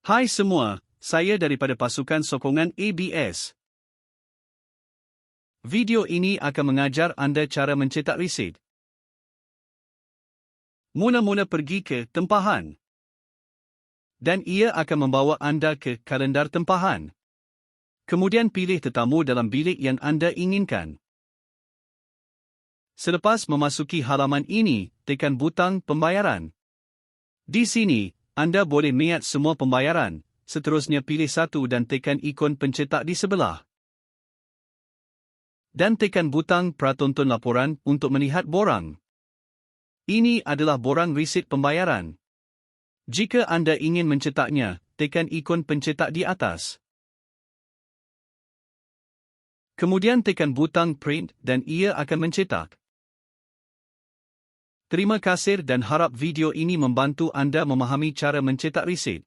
Hai semua, saya daripada pasukan sokongan ABS. Video ini akan mengajar anda cara mencetak resit. Mula-mula pergi ke tempahan. Dan ia akan membawa anda ke kalendar tempahan. Kemudian pilih tetamu dalam bilik yang anda inginkan. Selepas memasuki halaman ini, tekan butang pembayaran. Di sini, anda boleh mengiat semua pembayaran, seterusnya pilih satu dan tekan ikon pencetak di sebelah. Dan tekan butang pratonton laporan untuk melihat borang. Ini adalah borang resit pembayaran. Jika anda ingin mencetaknya, tekan ikon pencetak di atas. Kemudian tekan butang print dan ia akan mencetak. Terima kasih dan harap video ini membantu anda memahami cara mencetak resit.